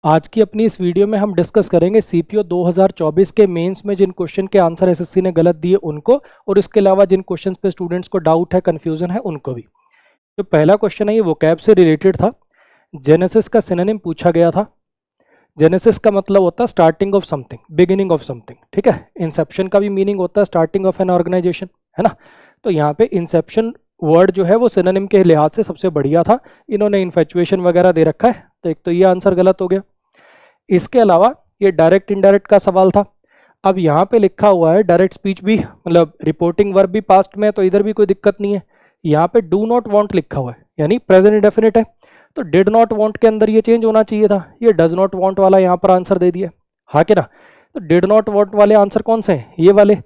आज की अपनी इस वीडियो में हम डिस्कस करेंगे सीपीओ 2024 के मेंस में जिन क्वेश्चन के आंसर एसएससी ने गलत दिए उनको, और इसके अलावा जिन क्वेश्चन पे स्टूडेंट्स को डाउट है, कंफ्यूजन है, उनको भी। जो पहला क्वेश्चन है ये वोकैब से रिलेटेड था। जेनेसिस का सिनोनिम पूछा गया था। जेनेसिस का मतलब होता है starting of something, beginning of something, ठीक है। इंसेप्शन का भी मीनिंग होता है स्टार्टिंग ऑफ एन ऑर्गेनाइजेशन, है ना। तो यहाँ पे इंसेप्शन वर्ड जो है वो सिनोनिम के लिहाज से सबसे बढ़िया था। इन्होंने इन्फेचुएशन वगैरह दे रखा है, तो एक तो ये आंसर गलत हो गया। इसके अलावा ये डायरेक्ट इनडायरेक्ट का सवाल था। अब यहाँ पे लिखा हुआ है डायरेक्ट स्पीच भी, मतलब रिपोर्टिंग वर्ब भी पास्ट में, तो इधर भी कोई दिक्कत नहीं है। यहाँ पे डू नॉट वांट लिखा हुआ है, यानी प्रेजेंट इंडेफिनिट है, तो डिड नॉट वांट के अंदर ये चेंज होना चाहिए था। ये डज नॉट वांट वाला यहाँ पर आंसर दे दिया, हाँ कि ना। तो डिड नॉट वांट वाले आंसर कौन से हैं? ये वाले।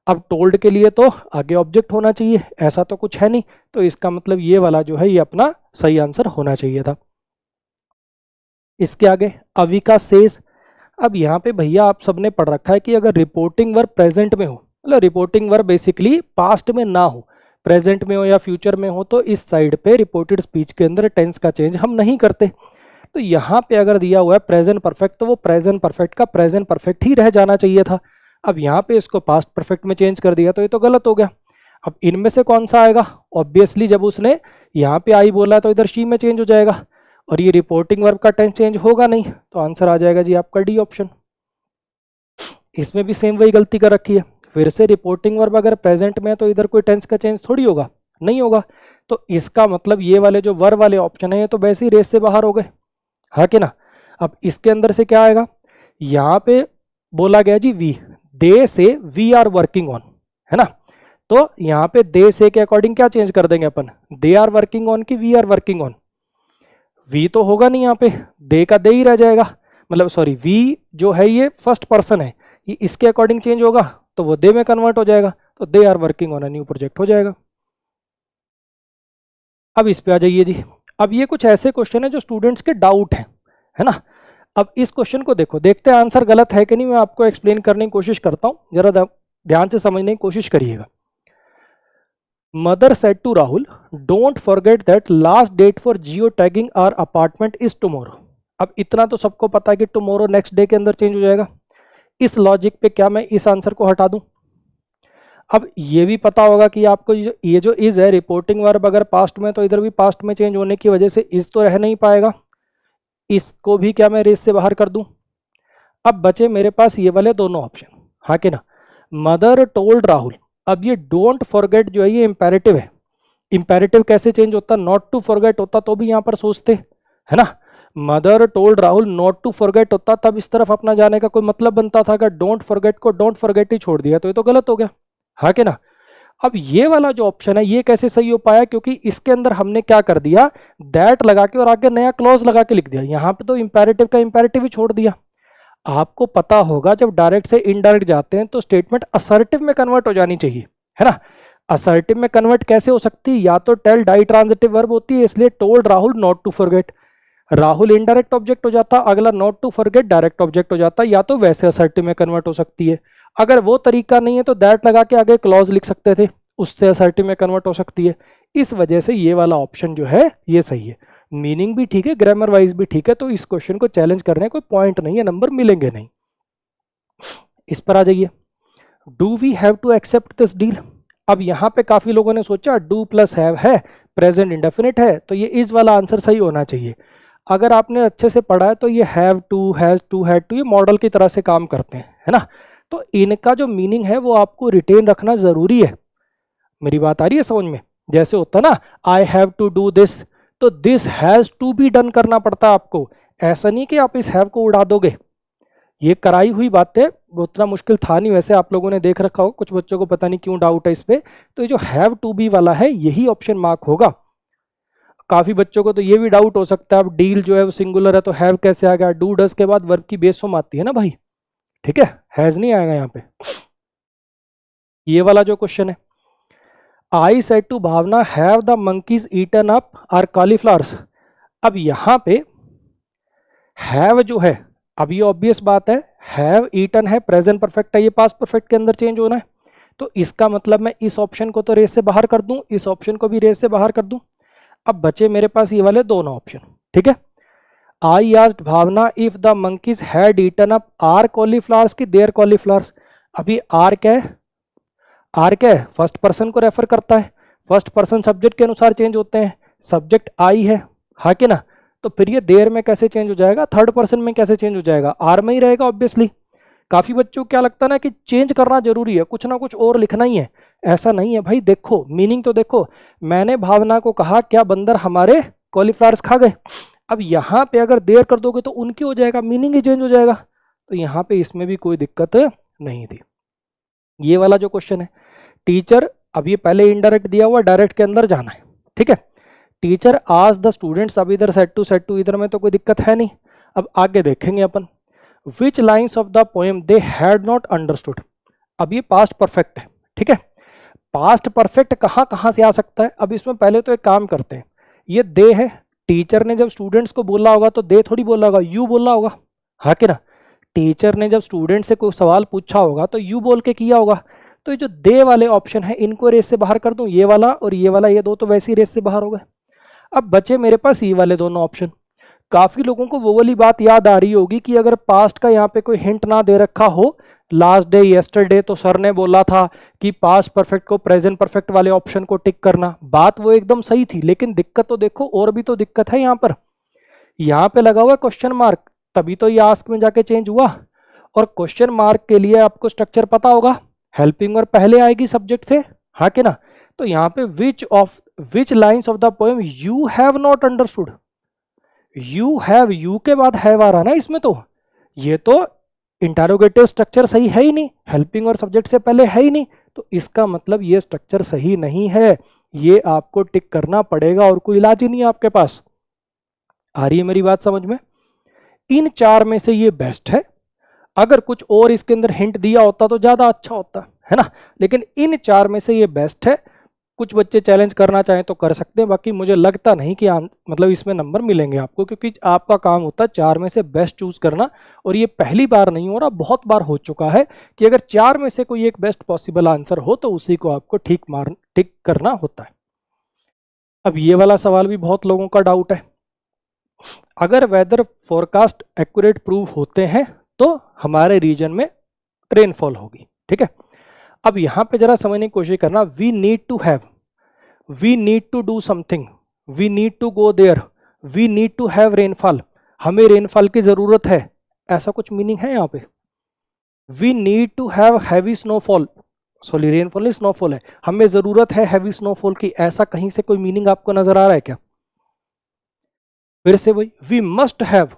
अब टोल्ड के लिए तो आगे ऑब्जेक्ट होना चाहिए, ऐसा तो कुछ है नहीं, तो इसका मतलब ये वाला जो है ये अपना सही आंसर होना चाहिए था। इसके आगे अविका सेज। अब यहाँ पे भैया आप सबने पढ़ रखा है कि अगर रिपोर्टिंग वर्ब प्रेजेंट में हो, मतलब रिपोर्टिंग वर्ब बेसिकली पास्ट में ना हो, प्रेजेंट में हो या फ्यूचर में हो, तो इस साइड पे रिपोर्टेड स्पीच के अंदर टेंस का चेंज हम नहीं करते। तो यहाँ पे अगर दिया हुआ है प्रेजेंट परफेक्ट, तो वो प्रेजेंट परफेक्ट का प्रेजेंट परफेक्ट ही रह जाना चाहिए था। अब यहाँ पे इसको पास्ट परफेक्ट में चेंज कर दिया, तो ये तो गलत हो गया। अब इनमें से कौन सा आएगा? ऑब्वियसली जब उसने यहाँ पे आई बोला तो इधर शी में चेंज हो जाएगा, और ये रिपोर्टिंग वर्ब का टेंस चेंज होगा नहीं, तो आंसर आ जाएगा जी आपका डी ऑप्शन। इसमें भी सेम वही गलती कर रखी है। फिर से रिपोर्टिंग वर्ब अगर प्रेजेंट में है तो इधर कोई टेंस का चेंज थोड़ी होगा, नहीं होगा। तो इसका मतलब ये वाले जो वर्ब वाले ऑप्शन है ये तो वैसे ही रेस से बाहर हो गए, हाँ कि ना। अब इसके अंदर से क्या आएगा? यहाँ पे बोला गया जी वी, दे से वी आर वर्किंग ऑन, है ना। तो यहाँ पे दे से के अकॉर्डिंग क्या चेंज कर देंगे अपन? दे आर वर्किंग ऑन की we are working on? We तो होगा नहीं यहाँ पे, दे का दे ही रह जाएगा। मतलब सॉरी, वी जो है ये फर्स्ट पर्सन है, ये इसके अकॉर्डिंग चेंज होगा तो वो दे में कन्वर्ट हो जाएगा, तो they are working on a new project हो जाएगा। अब इस पे आ जाइए जी। अब ये कुछ ऐसे क्वेश्चन है जो स्टूडेंट्स के डाउट हैं, है ना। अब इस क्वेश्चन को देखो, देखते हैं आंसर गलत है कि नहीं। मैं आपको एक्सप्लेन करने की कोशिश करता हूँ, जरा ध्यान से समझने की कोशिश करिएगा। Mother said to Rahul, don't forget that last date for geo tagging our apartment is tomorrow. अब इतना तो सबको पता है कि टुमारो नेक्स्ट डे के अंदर चेंज हो जाएगा। इस लॉजिक पे क्या मैं इस आंसर को हटा दूं? अब ये भी पता होगा कि आपको ये जो इज है रिपोर्टिंग वर्ब अगर पास्ट में, तो इधर भी पास्ट में चेंज होने की वजह से इज तो रह नहीं पाएगा। इसको भी क्या मैं रेस से बाहर कर दूं? अब बचे मेरे पास ये वाले दोनों ऑप्शन, हाँ कि ना। मदर टोल्ड राहुल, अब ये डोंट फॉरगेट जो है ये इंपेरेटिव है। इंपेरेटिव कैसे चेंज होता? नॉट टू फॉरगेट होता तो भी यहाँ पर सोचते, है ना। Mother told Rahul not to forget होता तब इस तरफ अपना जाने का कोई मतलब बनता था। अगर डोंट फॉरगेट को डोंट फॉरगेट ही छोड़ दिया तो ये तो गलत हो गया, हाँ कि ना। अब ये वाला जो ऑप्शन है ये कैसे सही हो पाया? क्योंकि इसके अंदर हमने क्या कर दिया, दैट लगा के और आगे नया क्लॉज लगा के लिख दिया। यहाँ पे तो इंपेरेटिव का इंपेरेटिव ही छोड़ दिया। आपको पता होगा जब डायरेक्ट से इनडायरेक्ट जाते हैं तो स्टेटमेंट असर्टिव में कन्वर्ट हो जानी चाहिए, है ना। असर्टिव में कन्वर्ट कैसे हो सकती है? या तो टेल डाई ट्रांजिटिव वर्ब होती है, इसलिए told Rahul not to forget, Rahul indirect object हो जाता, अगला not to forget direct object हो जाता, या तो वैसे असर्टिव में कन्वर्ट हो सकती है। अगर वो तरीका नहीं है तो दैट लगा के आगे क्लॉज लिख सकते थे, उससे असर्टिव में कन्वर्ट हो सकती है। इस वजह से ये वाला ऑप्शन जो है ये सही है। मीनिंग भी ठीक है, ग्रामर वाइज भी ठीक है, तो इस क्वेश्चन को चैलेंज करने कोई पॉइंट नहीं है, नंबर मिलेंगे नहीं। इस पर आ जाइए। Do we have to accept this deal. अब यहाँ पे काफी लोगों ने सोचा डू प्लस हैव है, प्रेजेंट इंडेफिनिट है, तो ये इस वाला आंसर सही होना चाहिए। अगर आपने अच्छे से पढ़ा है तो ये have to, has to, had to, ये मॉडल की तरह से काम करते हैं, है ना। तो इनका जो मीनिंग है वो आपको रिटेन रखना जरूरी है। मेरी बात आ रही है समझ में? जैसे होता ना I have to do this, तो this has to be done करना पड़ता है आपको। ऐसा नहीं कि आप इस हैव को उड़ा दोगे। ये कराई हुई बात है, वो उतना मुश्किल था नहीं। वैसे आप लोगों ने देख रखा हो, कुछ बच्चों को पता नहीं क्यों डाउट है इस पे। तो ये जो हैव टू बी वाला है यही ऑप्शन मार्क होगा। काफी बच्चों को तो ये भी डाउट हो सकता है, अब डील जो है वो सिंगुलर है तो हैव कैसे आ गया? डू डस के बाद वर्ब की बेस फॉर्म आती है ना भाई, ठीक है, हैज नहीं आएगा यहाँ पे। ये वाला जो क्वेश्चन है, I said to Bhavna have the monkeys eaten up our cauliflowers. अब यहाँ पे हैव जो है, अब ये ऑब्वियस बात है, हैव ईटन है, प्रेजेंट परफेक्ट है, ये पास्ट परफेक्ट के अंदर चेंज होना है। तो इसका मतलब मैं इस ऑप्शन को तो रेस से बाहर कर दूं, इस ऑप्शन को भी रेस से बाहर कर दूं। अब बचे मेरे पास ये वाले दोनों ऑप्शन, ठीक है। I asked Bhavna if the monkeys had eaten up our cauliflowers की देयर कॉलीफ्लावर्स। अभी आर क्या है, आर क्या है, फर्स्ट पर्सन को रेफर करता है, फर्स्ट पर्सन सब्जेक्ट के अनुसार चेंज होते हैं, सब्जेक्ट आई है, हाँ कि ना, तो फिर ये देयर में कैसे चेंज हो जाएगा, थर्ड पर्सन में कैसे चेंज हो जाएगा, आर में ही रहेगा ऑब्वियसली। काफी बच्चों को क्या लगता है ना कि चेंज करना जरूरी है, कुछ ना कुछ और लिखना ही है, ऐसा नहीं है भाई। देखो मीनिंग तो देखो, मैंने भावना को कहा क्या बंदर हमारे कॉलीफ्लावर्स खा गए, अब यहाँ पे अगर देर कर दोगे तो उनकी हो जाएगा, मीनिंग ही चेंज हो जाएगा, तो यहाँ पे इसमें भी कोई दिक्कत नहीं थी। ये वाला जो क्वेश्चन है टीचर, अब ये पहले इनडायरेक्ट दिया हुआ, डायरेक्ट के अंदर जाना है, ठीक है। टीचर आज द स्टूडेंट्स, अब इधर सेट टू इधर में तो कोई दिक्कत है नहीं। अब आगे देखेंगे अपन, which lines of the poem they had not understood. अब ये पास्ट परफेक्ट है, ठीक है। पास्ट परफेक्ट कहाँ से आ सकता है, अब इसमें पहले तो एक काम करते हैं, ये दे है, टीचर ने जब स्टूडेंट्स को बोला होगा तो दे थोड़ी बोला होगा, यू बोला होगा, हाँ कि ना। टीचर ने जब स्टूडेंट से कोई सवाल पूछा होगा तो यू बोल के किया होगा, तो ये जो दे वाले ऑप्शन है इनको रेस से बाहर कर दूं, ये वाला और ये वाला, ये दो तो वैसे ही रेस से बाहर हो गए। अब बचे मेरे पास ये वाले दोनों ऑप्शन। काफी लोगों को वो वाली बात याद आ रही होगी कि अगर पास्ट का यहाँ पे कोई हिंट ना दे रखा हो, लास्ट डे, यस्टरडे, तो सर ने बोला था कि पास्ट परफेक्ट को प्रेजेंट परफेक्ट वाले ऑप्शन को टिक करना, बात वो एकदम सही थी, लेकिन दिक्कत तो देखो और भी तो दिक्कत है यहाँ पर। यहाँ पे लगा हुआ क्वेश्चन मार्क, तभी तो ये आस्क में जाके चेंज हुआ, और क्वेश्चन मार्क के लिए आपको स्ट्रक्चर पता होगा, हेल्पिंग और पहले आएगी सब्जेक्ट से, हाँ कि ना। तो यहाँ पे which lines of the poem you have not understood, you have, you के बाद हैव आ रहा ना इसमें, तो ये तो इंटरोगेटिव स्ट्रक्चर सही है ही नहीं, हेल्पिंग और सब्जेक्ट से पहले है ही नहीं, तो इसका मतलब ये स्ट्रक्चर सही नहीं है, ये आपको टिक करना पड़ेगा और कोई इलाज ही नहीं है आपके पास। आ रही है मेरी बात समझ में? इन चार में से ये बेस्ट है, अगर कुछ और इसके अंदर हिंट दिया होता तो ज्यादा अच्छा होता है ना, लेकिन इन चार में से ये बेस्ट है। कुछ बच्चे चैलेंज करना चाहें तो कर सकते हैं, बाकी मुझे लगता नहीं कि मतलब इसमें नंबर मिलेंगे आपको, क्योंकि आपका काम होता है चार में से बेस्ट चूज करना, और ये पहली बार नहीं हो रहा, बहुत बार हो चुका है कि अगर चार में से कोई एक बेस्ट पॉसिबल आंसर हो तो उसी को आपको टिक करना होता है। अब ये वाला सवाल भी बहुत लोगों का डाउट है, अगर वेदर फोरकास्ट एक्यूरेट प्रूव होते हैं तो हमारे रीजन में रेनफॉल होगी, ठीक है। अब यहां पे जरा समझने की कोशिश करना, we need to have, we need to do something, we need to go there, we need to have rainfall, हमें रेनफॉल की जरूरत है, ऐसा कुछ मीनिंग है यहाँ पे? We need to have heavy snowfall, sorry rainfall नहीं स्नोफॉल है, हमें जरूरत है हैवी स्नोफॉल की, ऐसा कहीं से कोई मीनिंग आपको नजर आ रहा है क्या? फिर से वही, we must have,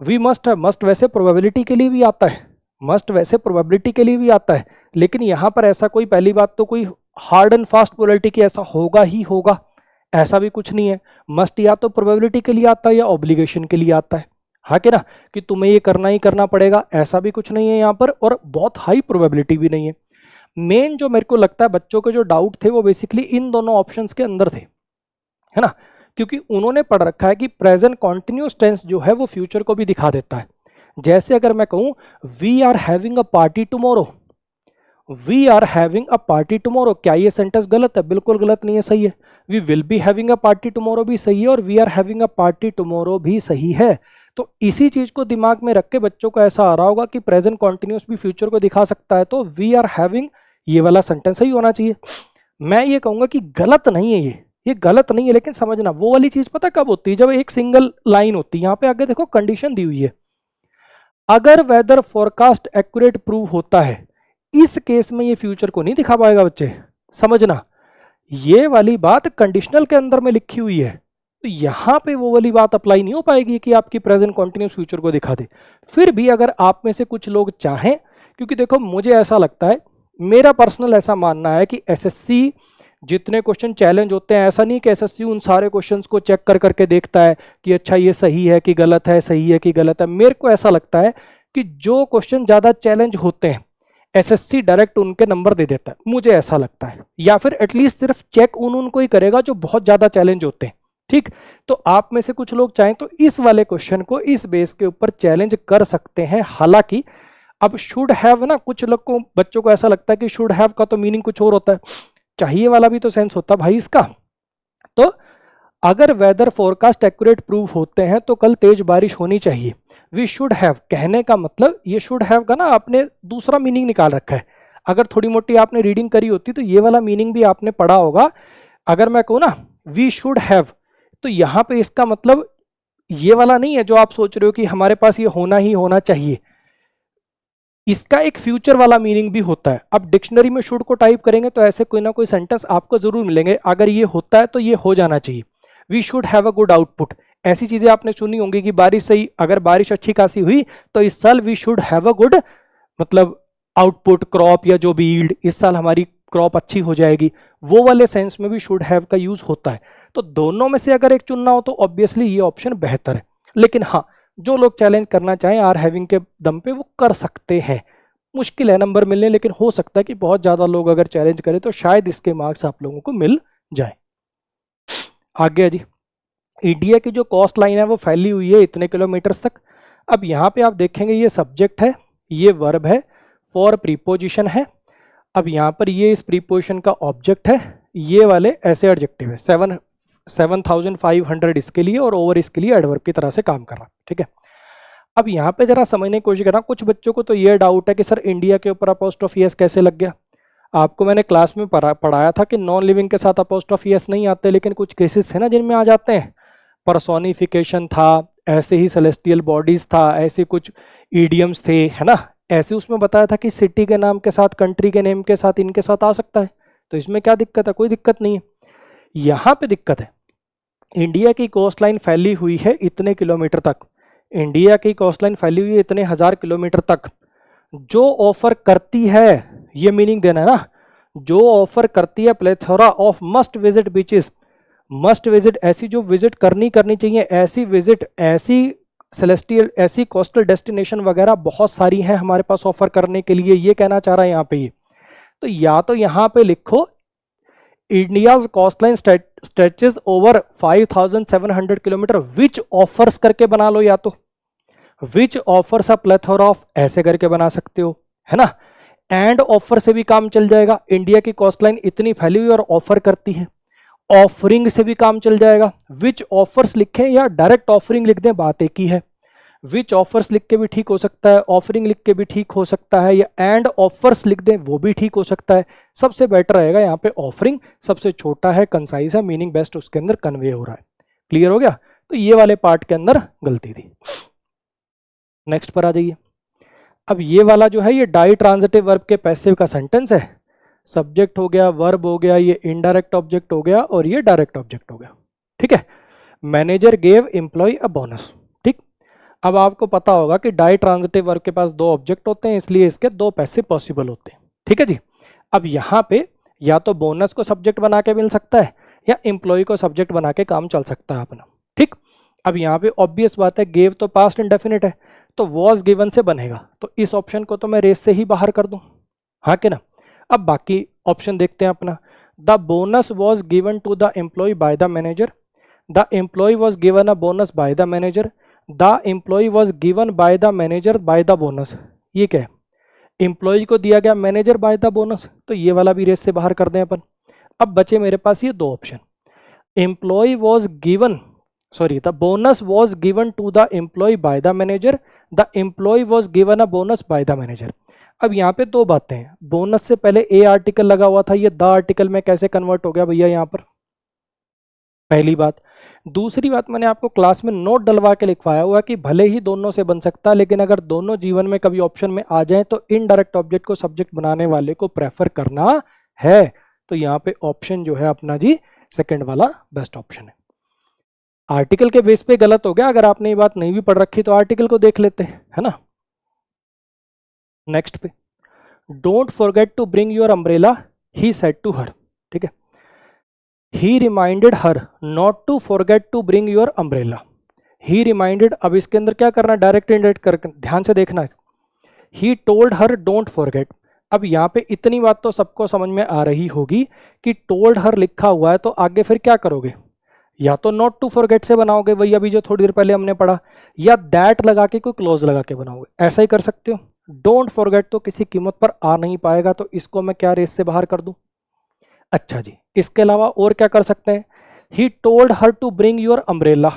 we must have, must वैसे प्रोबेबिलिटी के लिए भी आता है, मस्ट वैसे प्रोबेबिलिटी के लिए भी आता है, लेकिन यहां पर ऐसा कोई, पहली बात तो कोई हार्ड एंड फास्ट प्रोबेबिलिटी की ऐसा होगा ही होगा, ऐसा भी कुछ नहीं है। मस्ट या तो प्रोबेबिलिटी के लिए आता है या ऑब्लिगेशन के लिए आता है, हाँ कि ना, कि तुम्हें ये करना ही करना पड़ेगा, ऐसा भी कुछ नहीं है यहाँ पर, और बहुत हाई प्रोबेबिलिटी भी नहीं है। मेन जो मेरे को लगता है बच्चों के जो डाउट थे वो बेसिकली इन दोनों ऑप्शंस के अंदर थे, है ना, क्योंकि उन्होंने पढ़ रखा है कि प्रेजेंट कॉन्टिन्यूस टेंस जो है वो फ्यूचर को भी दिखा देता है। जैसे अगर मैं कहूं we are having a party tomorrow, we are having a party tomorrow, क्या ये सेंटेंस गलत है? बिल्कुल गलत नहीं है, सही है। We will be having a party tomorrow भी सही है, और we are having a party tomorrow भी सही है। तो इसी चीज को दिमाग में रख के बच्चों को ऐसा आ रहा होगा कि प्रेजेंट कॉन्टिन्यूस भी फ्यूचर को दिखा सकता है, तो वी आर हैविंग, ये वाला सेंटेंस सही होना चाहिए। मैं ये कहूंगा कि गलत नहीं है, ये गलत नहीं है, लेकिन समझना वो वाली चीज पता कब होती है, जब एक सिंगल लाइन होती है। यहाँ पे आगे देखो कंडीशन दी हुई है, अगर वेदर फोरकास्ट एक्यूरेट प्रूव होता है, इस केस में ये फ्यूचर को नहीं दिखा पाएगा बच्चे, समझना ये वाली बात कंडीशनल के अंदर में लिखी हुई है, तो यहां पे वो वाली बात अप्लाई नहीं हो पाएगी कि आपकी प्रेजेंट कॉन्टिन्यूस फ्यूचर को दिखा दे। फिर भी अगर आप में से कुछ लोग चाहें, क्योंकि देखो मुझे ऐसा लगता है, मेरा पर्सनल ऐसा मानना है कि एसएससी जितने क्वेश्चन चैलेंज होते हैं, ऐसा नहीं कि एसएससी उन सारे क्वेश्चंस को चेक कर करके देखता है कि अच्छा ये सही है कि गलत है, सही है कि गलत है। मेरे को ऐसा लगता है कि जो क्वेश्चन ज्यादा चैलेंज होते हैं एसएससी डायरेक्ट उनके नंबर दे देता है, मुझे ऐसा लगता है, या फिर एटलीस्ट सिर्फ चेक उनको ही करेगा जो बहुत ज्यादा चैलेंज होते हैं, ठीक। तो आप में से कुछ लोग चाहें तो इस वाले क्वेश्चन को इस बेस के ऊपर चैलेंज कर सकते हैं। हालांकि अब शुड हैव ना, कुछ लोग को, बच्चों को ऐसा लगता है कि शुड हैव का तो मीनिंग कुछ और होता है, चाहिए वाला भी तो सेंस होता भाई इसका। तो अगर वेदर फोरकास्ट एक्यूरेट प्रूव होते हैं तो कल तेज बारिश होनी चाहिए। वी शुड हैव, कहने का मतलब ये शुड हैव का ना आपने दूसरा मीनिंग निकाल रखा है। अगर थोड़ी मोटी आपने रीडिंग करी होती तो ये वाला मीनिंग भी आपने पढ़ा होगा। अगर मैं कहूँ ना वी शुड हैव, तो यहाँ पे इसका मतलब ये वाला नहीं है जो आप सोच रहे हो कि हमारे पास ये होना ही होना चाहिए। इसका एक फ्यूचर वाला मीनिंग भी होता है। अब डिक्शनरी में शुड को टाइप करेंगे तो ऐसे कोई ना कोई सेंटेंस आपको जरूर मिलेंगे। अगर ये होता है तो ये हो जाना चाहिए। We should have a good output, ऐसी चीजें आपने सुनी होंगी कि बारिश से ही अगर बारिश अच्छी खासी हुई तो इस साल we should have a good, मतलब आउटपुट क्रॉप या जो भी यील्ड, इस साल हमारी क्रॉप अच्छी हो जाएगी। वो वाले सेंस में भी शुड हैव का यूज होता है। तो दोनों में से अगर एक चुनना हो तो ऑब्वियसली ये ऑप्शन बेहतर है। लेकिन हाँ, जो लोग चैलेंज करना चाहें आर हैविंग के दम पे वो कर सकते हैं। मुश्किल है नंबर मिलने, लेकिन हो सकता है कि बहुत ज्यादा लोग अगर चैलेंज करें तो शायद इसके मार्क्स आप लोगों को मिल जाए। आगे जी, इंडिया की जो कोस्ट लाइन है वो फैली हुई है इतने किलोमीटर तक। अब यहाँ पे आप देखेंगे ये सब्जेक्ट है, ये वर्ब है, फॉर प्रीपोजिशन है। अब यहाँ पर ये इस प्रीपोजिशन का ऑब्जेक्ट है, ये वाले ऐसे एडजेक्टिव है। 7,500 इसके लिए और ओवर इसके लिए एडवर्ब की तरह से काम कर रहा है। ठीक है, अब यहाँ पे जरा समझने की कोशिश करना। कुछ बच्चों को तो ये डाउट है कि सर इंडिया के ऊपर अपोस्ट्रोफी एस कैसे लग गया। आपको मैंने क्लास में पढ़ाया था कि नॉन लिविंग के साथ अपोस्ट्रोफी एस नहीं आते, लेकिन कुछ केसेस थे ना जिनमें आ जाते हैं। पर्सोनिफिकेशन था, ऐसे ही सेलेस्टियल बॉडीज था, ऐसे कुछ ईडियम्स थे, है ना। ऐसे उसमें बताया था कि सिटी के नाम के साथ, कंट्री के नेम के साथ, इनके साथ आ सकता है। तो इसमें क्या दिक्कत है? कोई दिक्कत नहीं है। यहाँ पे दिक्कत है, इंडिया की कोस्ट लाइन फैली हुई है इतने किलोमीटर तक, इंडिया की कोस्ट लाइन फैली हुई है इतने 1000 किलोमीटर तक। जो ऑफर करती है, ये मीनिंग देना है ना, जो ऑफर करती है plethora of must visit beaches, must visit ऐसी जो विजिट करनी चाहिए, ऐसी विजिट, ऐसी सेलेस्टियल, ऐसी कोस्टल डेस्टिनेशन वगैरह बहुत सारी हैं हमारे पास ऑफर करने के लिए। ये कहना चाह रहा है यहाँ पे ये। तो या तो यहाँ पे लिखो India's coastline stretches over 5,700 kilometre which offers करके बना लो, या तो which offers a plethora of ऐसे करके बना सकते हो, है ना। एंड ऑफर से भी काम चल जाएगा, इंडिया की कोस्टलाइन इतनी फैली हुई और ऑफर करती है। ऑफरिंग से भी काम चल जाएगा, विच ऑफर्स लिखें या डायरेक्ट ऑफरिंग लिख दें, बात एक ही है। विच ऑफर्स लिख के भी ठीक हो सकता है, ऑफरिंग लिख के भी ठीक हो सकता है, या एंड ऑफर्स लिख दें वो भी ठीक हो सकता है। सबसे बेटर रहेगा यहाँ पे ऑफरिंग, सबसे छोटा है, कंसाइज है, मीनिंग बेस्ट उसके अंदर कन्वे हो रहा है। क्लियर हो गया? तो ये वाले पार्ट के अंदर गलती थी। नेक्स्ट पर आ जाइए। अब ये वाला जो है ये डाई ट्रांजिटिव वर्ब के पैसिव का सेंटेंस है। सब्जेक्ट हो गया, वर्ब हो गया, ये इनडायरेक्ट ऑब्जेक्ट हो गया और ये डायरेक्ट ऑब्जेक्ट हो गया। ठीक है, manager gave employee a bonus. ठीक, अब आपको पता होगा कि डाई ट्रांजिटिव वर्ब के पास दो ऑब्जेक्ट होते हैं, इसलिए इसके दो पैसिव पॉसिबल होते हैं। ठीक है जी। अब यहाँ पे या तो बोनस को सब्जेक्ट बना के मिल सकता है या एम्प्लॉय को सब्जेक्ट बना के काम चल सकता है अपना। ठीक, अब यहाँ पे ऑब्वियस बात है, गेव तो पास्ट इंडेफिनिट है तो वॉज गिवन से बनेगा, तो इस ऑप्शन को तो मैं रेस से ही बाहर कर दूं, हाँ कि ना। अब बाकी ऑप्शन देखते हैं अपना। The bonus was given to the employee by the manager, the employee was given a bonus by the manager, the employee was given by the manager by the bonus. ये क्या है? एम्प्लॉय को दिया गया manager by the bonus, तो ये वाला भी रेस से बाहर कर दें अपन। अब बचे मेरे पास ये दो option, employee was given, sorry, the bonus was given to the employee by the manager, the employee was given a bonus by the manager. अब यहाँ पे दो बातें हैं, बोनस से पहले ए आर्टिकल लगा हुआ था, ये द आर्टिकल में कैसे कन्वर्ट हो गया भैया यहाँ पर, पहली बात। दूसरी बात, मैंने आपको क्लास में नोट डलवा के लिखवाया हुआ कि भले ही दोनों से बन सकता है, लेकिन अगर दोनों जीवन में कभी ऑप्शन में आ जाए तो इनडायरेक्ट ऑब्जेक्ट को सब्जेक्ट बनाने वाले को प्रेफर करना है। तो यहाँ पे ऑप्शन जो है अपना जी सेकंड वाला बेस्ट ऑप्शन है। आर्टिकल के बेस पे गलत हो गया, अगर आपने ये बात नहीं भी पढ़ रखी तो आर्टिकल को देख लेते हैं, है ना। नेक्स्ट पे, don't forget to bring your umbrella he said to her. ठीक है, he reminded her not to forget to bring your umbrella. He reminded, अब इसके अंदर क्या करना, डायरेक्ट इंडायरेक्ट कर, ध्यान से देखना है। ही टोल्ड हर डोंट फॉरगेट। अब यहाँ पे इतनी बात तो सबको समझ में आ रही होगी कि टोल्ड हर लिखा हुआ है तो आगे फिर क्या करोगे, या तो नॉट टू फॉरगेट से बनाओगे, वही अभी जो थोड़ी देर पहले हमने पढ़ा, या दैट लगा के कोई क्लोज लगा के बनाओगे, ऐसा ही कर सकते हो। डोंट फॉरगेट तो किसी कीमत पर आ नहीं पाएगा, तो इसको मैं क्या रेस से बाहर कर दूं। अच्छा जी, इसके अलावा और क्या कर सकते हैं, he told her to bring your umbrella,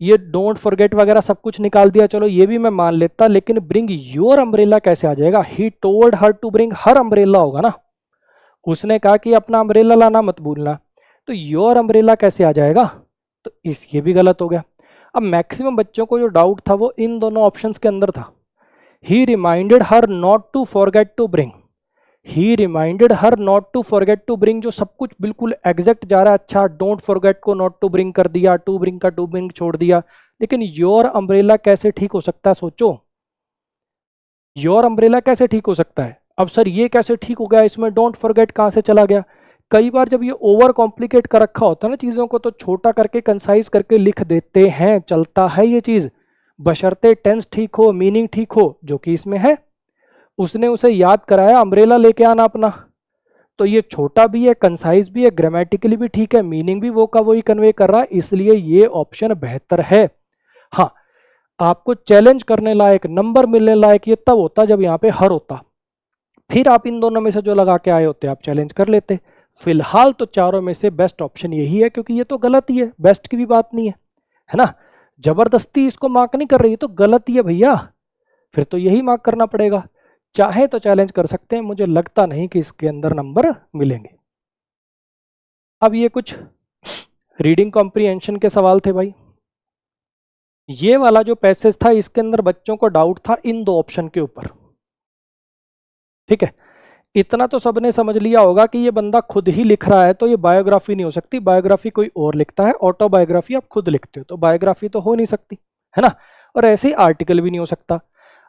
ये डोंट फॉरगेट वगैरह सब कुछ निकाल दिया, चलो ये भी मैं मान लेता, लेकिन ब्रिंग योर अम्ब्रेला कैसे आ जाएगा? He told her to bring her umbrella होगा ना, उसने कहा कि अपना अम्ब्रेला लाना मत भूलना, तो योर अम्ब्रेला कैसे आ जाएगा? तो ये भी गलत हो गया। अब मैक्सिमम बच्चों को जो डाउट था वो इन दोनों ऑप्शंस के अंदर था। He reminded her not to forget to bring, he reminded her not to forget to bring, जो सब कुछ बिल्कुल एग्जैक्ट जा रहा है, अच्छा डोंट फॉरगेट को नॉट टू ब्रिंग कर दिया, टू ब्रिंग का टू ब्रिंग छोड़ दिया, लेकिन योर अम्ब्रेला कैसे ठीक हो सकता है? सोचो, योर अम्ब्रेला कैसे ठीक हो सकता है? अब सर ये कैसे ठीक हो गया, इसमें डोंट फॉरगेट कहाँ से चला गया? कई बार जब ये ओवर कॉम्प्लिकेट कर रखा होता है ना चीज़ों को, तो छोटा करके कंसाइज करके लिख देते हैं, चलता है ये चीज़, बशर्ते टेंस ठीक हो, मीनिंग ठीक हो, जो कि इसमें है। उसने उसे याद कराया अम्ब्रेला लेके आना अपना, तो ये छोटा भी है, कंसाइज भी है, ग्रामेटिकली भी ठीक है, मीनिंग भी वो का वही कन्वे कर रहा है, इसलिए ये ऑप्शन बेहतर है। हाँ, आपको चैलेंज करने लायक, नंबर मिलने लायक ये तब होता जब यहाँ पे हर होता, फिर आप इन दोनों में से जो लगा के आए होते आप चैलेंज कर लेते। फिलहाल तो चारों में से बेस्ट ऑप्शन यही है, क्योंकि ये तो गलत ही है, बेस्ट की भी बात नहीं है ना, जबरदस्ती इसको मार्क नहीं कर रही, तो गलत ही है भैया, फिर तो यही मार्क करना पड़ेगा। चाहे तो चैलेंज कर सकते हैं, मुझे लगता नहीं कि इसके अंदर नंबर मिलेंगे। अब ये कुछ रीडिंग कॉम्प्रिहेंशन के सवाल थे भाई। ये वाला जो पैसेज था इसके अंदर बच्चों को डाउट था इन दो ऑप्शन के ऊपर, ठीक है। इतना तो सबने समझ लिया होगा कि ये बंदा खुद ही लिख रहा है, तो ये बायोग्राफी नहीं हो सकती, बायोग्राफी कोई और लिखता है, ऑटोबायोग्राफी आप खुद लिखते हो, तो बायोग्राफी तो हो नहीं सकती, है ना, और ऐसे ही आर्टिकल भी नहीं हो सकता।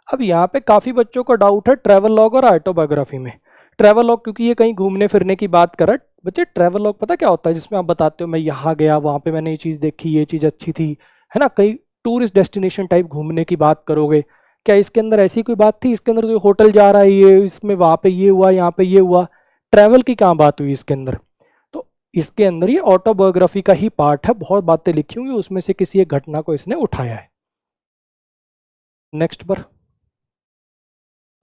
अब यहाँ पे काफ़ी बच्चों को डाउट है ट्रैवल लॉग और ऑटोबायोग्राफी में। ट्रैवल लॉग क्योंकि ये कहीं घूमने फिरने की बात कर रहा है बच्चे, ट्रैवल लॉग पता क्या होता है? जिसमें आप बताते हो मैं यहाँ गया, वहाँ पे मैंने ये चीज़ देखी, ये चीज़ अच्छी थी, है ना, कई टूरिस्ट डेस्टिनेशन टाइप घूमने की बात करोगे। क्या इसके अंदर ऐसी कोई बात थी? इसके अंदर जो होटल जा रहा है ये, इसमें वहाँ पे ये हुआ, यहाँ पे ये हुआ, ट्रैवल की कहाँ बात हुई इसके अंदर? तो इसके अंदर ये ऑटोबायोग्राफी का ही पार्ट है, बहुत बातें लिखी होंगी, उसमें से किसी एक घटना को इसने उठाया है। नेक्स्ट पर,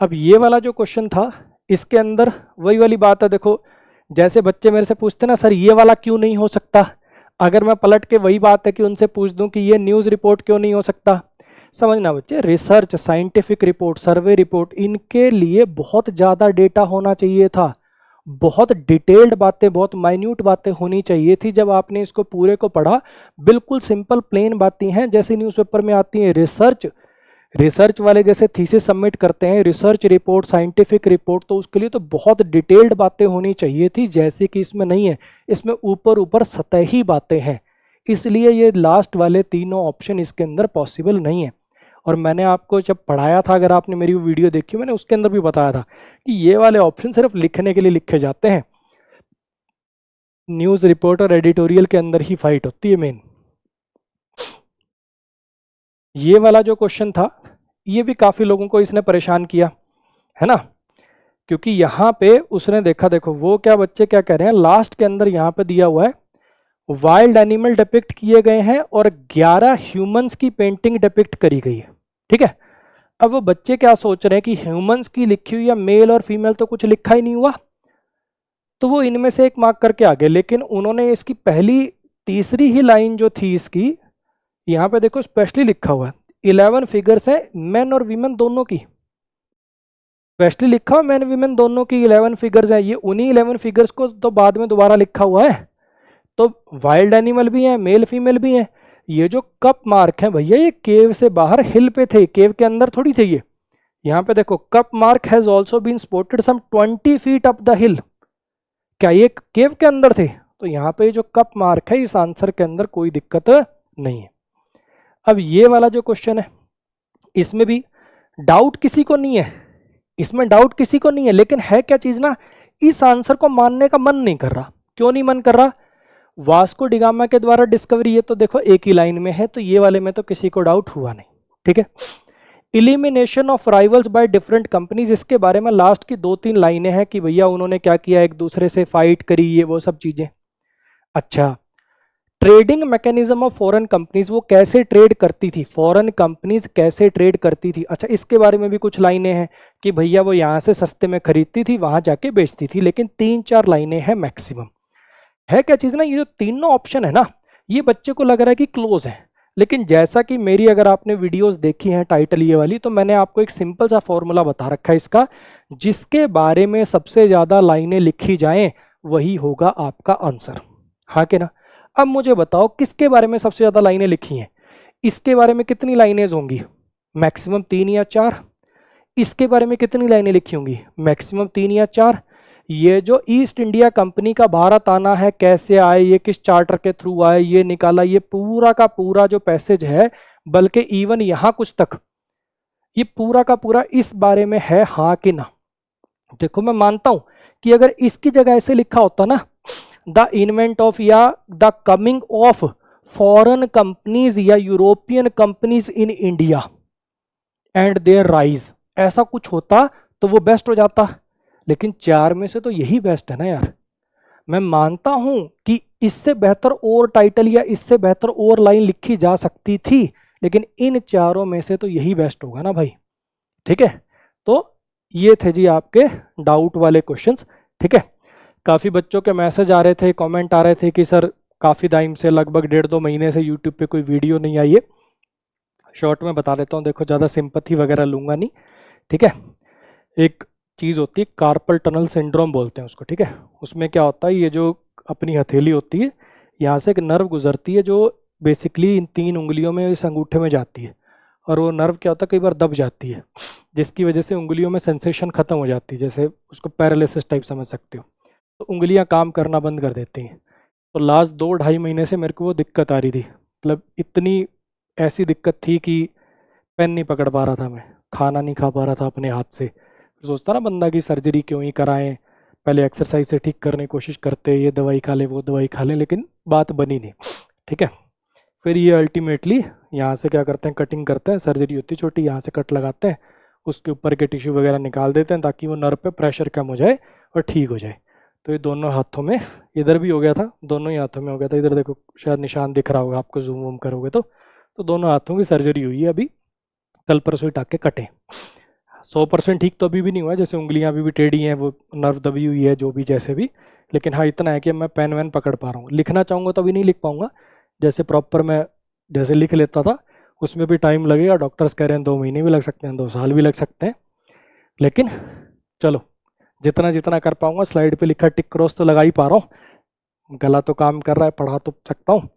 अब ये वाला जो क्वेश्चन था इसके अंदर वही वाली बात है, देखो जैसे बच्चे मेरे से पूछते ना सर ये वाला क्यों नहीं हो सकता, अगर मैं पलट के वही बात है कि उनसे पूछ दूं कि ये न्यूज़ रिपोर्ट क्यों नहीं हो सकता, समझना बच्चे, research, scientific report, survey report, इनके लिए बहुत ज़्यादा डेटा होना चाहिए था, बहुत डिटेल्ड बातें, बहुत माइन्यूट बातें होनी चाहिए थी। जब आपने इसको पूरे को पढ़ा, बिल्कुल सिंपल प्लेन बातें हैं जैसे न्यूज़पेपर में आती हैं। रिसर्च वाले जैसे थीसिस सबमिट करते हैं, रिसर्च रिपोर्ट, साइंटिफिक रिपोर्ट, तो उसके लिए तो बहुत डिटेल्ड बातें होनी चाहिए थी, जैसे कि इसमें नहीं है, इसमें ऊपर ऊपर सतही बातें हैं, इसलिए ये लास्ट वाले तीनों ऑप्शन इसके अंदर पॉसिबल नहीं है। और मैंने आपको जब पढ़ाया था, अगर आपने मेरी वीडियो देखी, मैंने उसके अंदर भी बताया था कि ये वाले ऑप्शन सिर्फ लिखने के लिए लिखे जाते हैं, न्यूज़ रिपोर्ट और एडिटोरियल के अंदर ही फाइट होती है मेन। ये वाला जो क्वेश्चन था ये भी काफ़ी लोगों को इसने परेशान किया, है ना, क्योंकि यहाँ पे उसने देखा, देखो वो क्या बच्चे क्या कह रहे हैं, लास्ट के अंदर यहाँ पे दिया हुआ है वाइल्ड एनिमल डिपिक्ट किए गए हैं और 11 ह्यूमंस की पेंटिंग डिपिक्ट करी गई है, ठीक है। अब वो बच्चे क्या सोच रहे हैं कि ह्यूमंस की लिखी हुई या मेल और फीमेल तो कुछ लिखा ही नहीं हुआ, तो वो इनमें से एक मार्क करके आ गए, लेकिन उन्होंने इसकी पहली तीसरी ही लाइन जो थी इसकी, यहाँ पे देखो स्पेशली लिखा हुआ है 11 फिगर्स हैं मेन और वीमेन दोनों की, स्पेशली लिखा हुआ मेन वीमेन दोनों की 11 फिगर्स हैं, ये उन्हीं 11 फिगर्स को तो बाद में दोबारा लिखा हुआ है, तो वाइल्ड एनिमल भी हैं, मेल फीमेल भी हैं। ये जो कप मार्क है भैया ये केव से बाहर हिल पे थे, केव के अंदर थोड़ी थे ये, यहाँ पे देखो cup mark has also been spotted some 20 feet up the hill, क्या ये केव के अंदर थे? तो यहाँ पे जो कप मार्क है इस आंसर के अंदर कोई दिक्कत नहीं है। अब ये वाला जो क्वेश्चन है इसमें भी डाउट किसी को नहीं है, इसमें डाउट किसी को नहीं है, लेकिन है क्या चीज ना, इस आंसर को मानने का मन नहीं कर रहा। क्यों नहीं मन कर रहा? वास्को डिगामा के द्वारा डिस्कवरी, ये तो देखो एक ही लाइन में है, तो ये वाले में तो किसी को डाउट हुआ नहीं, ठीक है। Elimination of rivals by different companies, इसके बारे में लास्ट की 2-3 लाइनें हैं कि भैया उन्होंने क्या किया, एक दूसरे से फाइट करी, ये वो सब चीजें। अच्छा, trading mechanism of foreign companies, वो कैसे ट्रेड करती थी, फॉरेन कंपनीज कैसे ट्रेड करती थी, अच्छा इसके बारे में भी कुछ लाइनें हैं कि भैया वो यहाँ से सस्ते में खरीदती थी, वहाँ जाके बेचती थी, लेकिन 3-4 लाइनें हैं मैक्सिमम। है क्या चीज ना, ये जो तीनों ऑप्शन है ना, ये बच्चे को लग रहा है कि क्लोज है, लेकिन जैसा कि मेरी अगर आपने वीडियोस देखी हैं टाइटल ये वाली, तो मैंने आपको एक सिंपल सा फॉर्मूला बता रखा है इसका, जिसके बारे में सबसे ज्यादा लाइनें लिखी जाएं वही होगा आपका आंसर। हाँ कि ना? अब मुझे बताओ किसके बारे में सबसे ज्यादा लाइनें लिखी हैं, इसके बारे में कितनी लाइनें होंगी, मैक्सिमम 3 या 4। इसके बारे में कितनी लाइनें लिखी होंगी, मैक्सिमम 3 या 4। ये जो ईस्ट इंडिया कंपनी का भारत आना है, कैसे आए, ये किस चार्टर के थ्रू आए, ये निकाला, ये पूरा का पूरा जो पैसेज है, बल्कि इवन यहां कुछ तक, ये पूरा का पूरा इस बारे में है, हाँ कि ना? देखो मैं मानता हूं कि अगर इसकी जगह ऐसे लिखा होता ना, द इन्वेंट ऑफ या the coming of foreign companies या European companies in India and their rise, ऐसा कुछ होता तो वो बेस्ट हो जाता, लेकिन 4 में से तो यही बेस्ट है ना यार। मैं मानता हूं कि इससे बेहतर और टाइटल या इससे बेहतर और लाइन लिखी जा सकती थी, लेकिन इन 4 में से तो यही बेस्ट होगा ना भाई। ठीक है, तो ये थे जी आपके डाउट वाले क्वेश्चंस। ठीक है, काफ़ी बच्चों के मैसेज आ रहे थे, कमेंट आ रहे थे कि सर काफ़ी टाइम से, लगभग 1.5-2 महीने से यूट्यूब पे कोई वीडियो नहीं आई है। शॉर्ट में बता देता हूँ, देखो ज़्यादा सिंपथी वगैरह लूँगा नहीं। ठीक है, एक चीज़ होती है कार्पल टनल सिंड्रोम बोलते हैं उसको। ठीक है, उसमें क्या होता है, ये जो अपनी हथेली होती है, यहाँ से एक नर्व गुजरती है जो बेसिकली इन 3 उंगलियों में, इस अंगूठे में जाती है, और वो नर्व क्या होता है, कई बार दब जाती है, जिसकी वजह से उंगलियों में सेंसेशन खत्म हो जाती है, जैसे उसको पैरालिसिस टाइप समझ सकते हो, तो उंगलियां काम करना बंद कर देती हैं। तो लास्ट 2-2.5 महीने से मेरे को वो दिक्कत आ रही थी, मतलब इतनी ऐसी दिक्कत थी कि पेन नहीं पकड़ पा रहा था मैं, खाना नहीं खा पा रहा था अपने हाथ से। सोचता ना बंदा कि सर्जरी क्यों ही कराएं, पहले एक्सरसाइज से ठीक करने की कोशिश करते, ये दवाई खा ले वो दवाई खा ले, लेकिन बात बनी नहीं। ठीक है, फिर ये अल्टीमेटली यहाँ से क्या करते हैं, कटिंग करते हैं, सर्जरी होती है छोटी, यहाँ से कट लगाते हैं, उसके ऊपर के टिश्यू वगैरह निकाल देते हैं ताकि वो नर्व पे प्रेशर कम हो जाए और ठीक हो जाए। तो ये दोनों हाथों में, इधर भी हो गया था, दोनों ही हाथों में हो गया था, इधर देखो शायद निशान दिख रहा होगा आपको, जूम वूम करोगे तो दोनों हाथों की सर्जरी हुई है अभी, कल परसों ही टाके कटे। 100% ठीक तो अभी भी नहीं हुआ, जैसे उंगलियां अभी भी टेढ़ी हैं, वो नर्व दबी हुई है, जो भी जैसे भी, लेकिन हाँ इतना है कि मैं पेन वैन पकड़ पा रहा हूँ। लिखना चाहूँगा तो अभी नहीं लिख पाऊंगा, जैसे प्रॉपर मैं जैसे लिख लेता था, उसमें भी टाइम लगेगा, डॉक्टर्स कह रहे हैं 2 महीने भी लग सकते हैं, 2 साल भी लग सकते हैं, लेकिन चलो जितना जितना कर पाऊंगा, स्लाइड पे लिखा टिक क्रॉस तो लगा ही पा रहा हूँ, गला तो काम कर रहा है, पढ़ा तो सकता हूँ,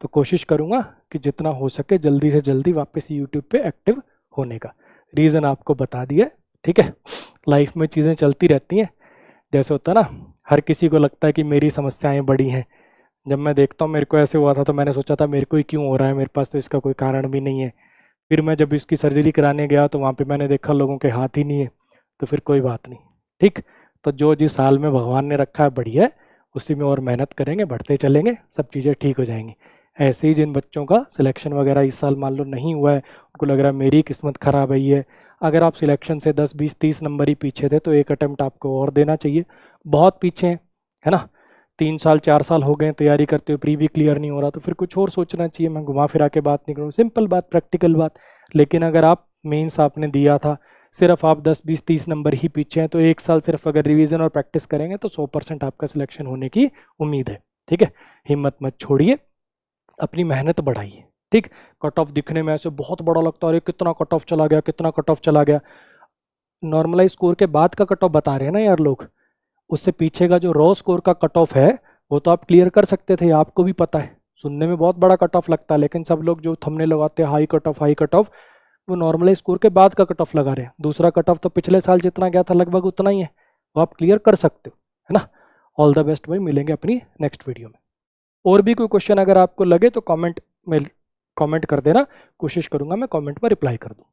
तो कोशिश करूँगा कि जितना हो सके जल्दी से जल्दी वापस यूट्यूब पे एक्टिव होने का। रीज़न आपको बता दिया। ठीक है, लाइफ में चीज़ें चलती रहती हैं, जैसे होता है ना, हर किसी को लगता है कि मेरी समस्याएं बड़ी हैं। जब मैं देखता हूँ मेरे को ऐसे हुआ था तो मैंने सोचा था मेरे को ही क्यों हो रहा है, मेरे पास तो इसका कोई कारण भी नहीं है। फिर मैं जब इसकी सर्जरी कराने गया तो वहाँ पे मैंने देखा लोगों के हाथ ही नहीं है, तो फिर कोई बात नहीं। ठीक, तो जो जिस हाल में भगवान ने रखा है बढ़िया है, उसी में और मेहनत करेंगे, बढ़ते चलेंगे, सब चीज़ें ठीक हो जाएंगी। ऐसे ही जिन बच्चों का सिलेक्शन वगैरह इस साल मान लो नहीं हुआ है, उनको लग रहा है मेरी किस्मत ख़राब है, ये अगर आप सिलेक्शन से 10, 20, 30 नंबर ही पीछे थे तो एक अटेम्प्ट आपको और देना चाहिए। बहुत पीछे हैं, है ना, 3 साल 4 साल हो गए तैयारी करते हुए, प्री भी क्लियर नहीं हो रहा, तो फिर कुछ और सोचना चाहिए। मैं घुमा फिरा के बात नहीं करूँ, सिंपल बात, प्रैक्टिकल बात। लेकिन अगर आप मेंस आपने दिया था, सिर्फ आप 10, 20, 30 नंबर ही पीछे हैं, तो 1 साल सिर्फ अगर रिवीजन और प्रैक्टिस करेंगे तो 100% आपका सिलेक्शन होने की उम्मीद है। ठीक है, हिम्मत मत छोड़िए, अपनी मेहनत बढ़ाइए। ठीक, कट ऑफ दिखने में ऐसे बहुत बड़ा लगता है, अरे कितना कट ऑफ चला गया, कितना कट ऑफ चला गया, नॉर्मलाइज स्कोर के बाद का कट ऑफ बता रहे हैं ना यार लोग, उससे पीछे का जो रॉ स्कोर का कट ऑफ है वो तो आप क्लियर कर सकते थे, आपको भी पता है। सुनने में बहुत बड़ा कट ऑफ लगता है, लेकिन सब लोग जो थंबनेल लगाते हैं high cut off, high cut off, वो नॉर्मलाइज स्कोर के बाद का कट ऑफ लगा रहे हैं। दूसरा कट ऑफ तो पिछले साल जितना गया था लगभग उतना ही है, वो आप क्लियर कर सकते हो, है ना। ऑल द बेस्ट भाई, मिलेंगे अपनी नेक्स्ट वीडियो में। और भी कोई क्वेश्चन अगर आपको लगे तो कमेंट में कमेंट कर देना, कोशिश करूंगा मैं कमेंट में रिप्लाई कर दूं।